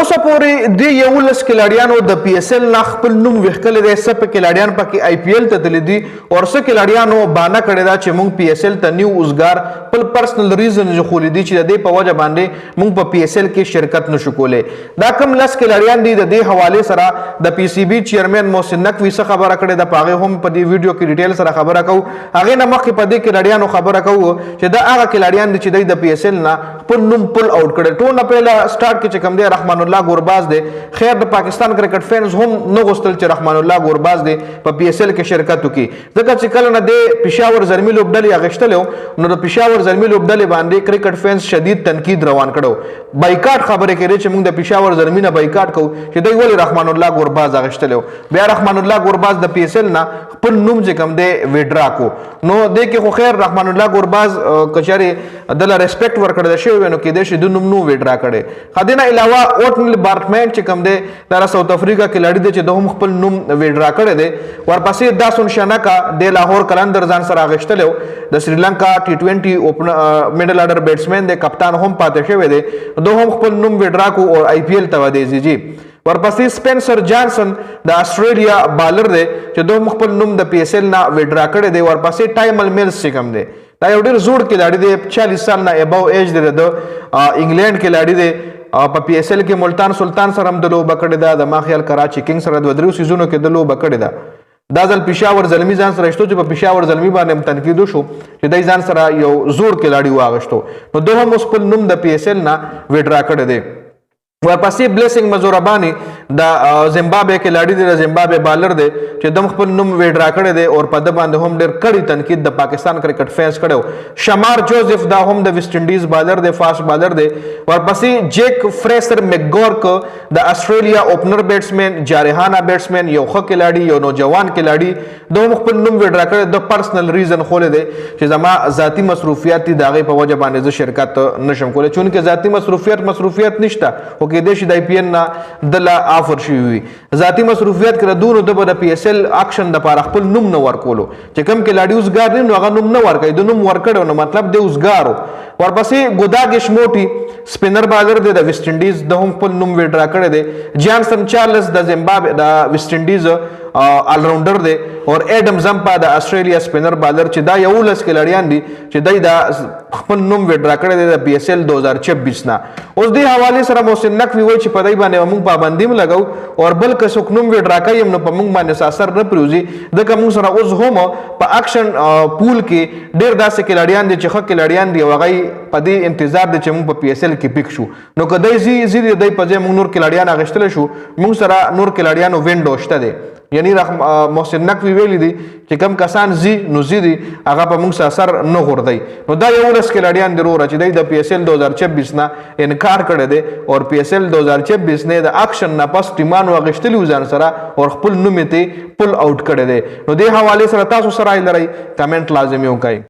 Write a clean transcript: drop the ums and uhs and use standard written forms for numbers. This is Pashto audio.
اوسه پورې د 11 کلاډیانو د پی اس ال نه خپل نوم وښکل دی. سپ کلاډیان پکې آی پی ال ته تللی دي او څه کلاډیانو بانه کړې ده چې موږ پی اس ال ته نیو اوسګار خپل پرسنل ریزن خولې دي چې د دې په وجه باندې موږ په پی اس ال کې شرکت نشو کولی. دا کم 10 کلاډیان دي. د دې حواله سره د پی سی بی چیرمن محسن نقوی څخه خبره کړې ده. پاغه هم په دې ویډیو کې ډیټیل سره خبره کوو. هغه نه مخکې په دې کلاډیانو خبره کوو چې دا هغه کلاډیان دي چې د پی اس ال نه خپل نوم پل اوټ کړي. ټول نه پهلا سٹارټ کې چې کوم دی رحمان الله ګورباز دی. خیر د پاکستان کرکټ فینز هم نه غوښتل چې رحمان الله ګورباز دی په پی اس ال کې شرکت وکړي ځکه چې کله نه د پېښور زلمي لوبډلې اغشتلو نو د پېښور زلمي لوبډلې باندې کرکټ فینز شدید تنقید روان کړو. بایکاټ خبرې کړي چې موږ د پېښور زلمي نه بایکاټ کوو چې دوی ولې رحمان الله ګورباز اغشتلو. بیا رحمان الله ګورباز د پی اس ال نه خپل نوم چې کوم دی وډرا کو نو د کې خو خیر رحمان الله ګورباز کچاري دله ریسپیکټ ورکړل شوی نو کې د شې د نوم نو وډرا کړي. خدینه علاوه اوټنل بارټمنټ چې کوم دی دا ساوث افریقا کې لړی دی چې د هم خپل نوم وډرا کړی دی. ورپسې داسون شنکا د لاهور کلندر ځان سره اغشتلو. د سریلانکا ټي 20 اوپن میډل آرډر بیټسمن دی کپتان هم پاتې شوی دی. دوه هم خپل نوم وډرا کو او آی پی ال ته ودی. ورپسې سپنسر جانسن د استرالیا بالر دی چې دوه خپل نوم د پی اس ال نه وډرا کړی دی. ورپسې ټایمل میلز چې کوم دی دا یو ډیر زوړ کلاړی دی 40 سال نه ابو ایج دی. د انګلند کلاړی دی په پی اس ال کې ملتان سلطان سره هم د لوبه کړې ده. د ما خیال کراچي کینګز سره د درو سیزونو کې د لوبه کړې ده. دا ځل پېښور زلمي ځان سره شتو چې په پېښور زلمي باندې هم تنقید وشو چې دای ځان سره یو زوړ کلاړی واغشتو نو دوه هم خپل نوم د پی اس ال نه وډرا کړی دی. ورپسې بلیسنګ مزوربانی د زیمبابوے کلاړی دی. د زیمبابوے بالر دی چې دم خپل نوم وډرا کړی دی او په د باندې هم ډېر کړي تنقید د پاکستان کرکټ فینس کړو. شمار جوزف دا هم د ویسټ انډیز بالر دی فاست بالر دی. ورپسې جیک فریسر مکګورک د استرالیا اوپنر بیټسمن جارحانه بیټسمن یو ښه کلاړی یو نوجوان کلاړی دوه خپل نوم وډرا کړی. د پرسنل ریزن خولې دی چې زما ذاتی مصروفیات دي دغه په وجه باندې ز شرکت نشم کولای چونکه ذاتی مصروفیات نشته او کې د شي د آی پی ال نه د لا آفر شوی وي. ذاتی مصروفیت کړه دونو د پی اس ال اکشن د لپاره خپل نوم نه ورکولو چې کوم کې لاډي اوسګار دی نو هغه نوم نه ورکړي د نوم ورکړو نو مطلب د اوسګارو. ورپسې ګوداګش موټي سپینر بالر دی د ویسټ انډیز د هم خپل نوم وډرا کړی دی. جانسن چارلز د زیمبابوے د ویسټ انډیز آل راونډر دی او اډم زمپا د استرالیا سپینر بالر چې دا 11 کلاډیان دي چې دای دا خپل نوم وډرا کړی دی د پی اس ال 2026 نه. اوس دې حواله سره محسن نقوی وایي چې په دای باندې موږ پابندي لګاو او بل کس نوم وډرا کوي نو په موږ باندې اثر نه پروزي د کوم سره اوس هم په اکشن پول کې ډیر داسې کلاډیان دي چې خو کلاډیان دي وغي په دې انتظار دي چې موږ په پی اس ال کې پک شو نو کدی زی دای په ځای موږ نور کلاډیان اغشتل شو موږ سره نور کلاډیانو وینډو شته دی. یعنی محسن نقوی ویلی دی چې کم کسان زی نو زی دی هغه په موږ اثر نه غورځي. نو دا 11 کلاډیان دی وروره چې د پی اس ال 2026 نه انکار کړی دی او پی اس ال 2026 نه د اکشن نه پس ټیمانو اغشتلی ځان سره او خپل نوم ته پل اوټ کړی دی. نو د حواله سره تاسو سره لري کمنټ لازمي وکړئ.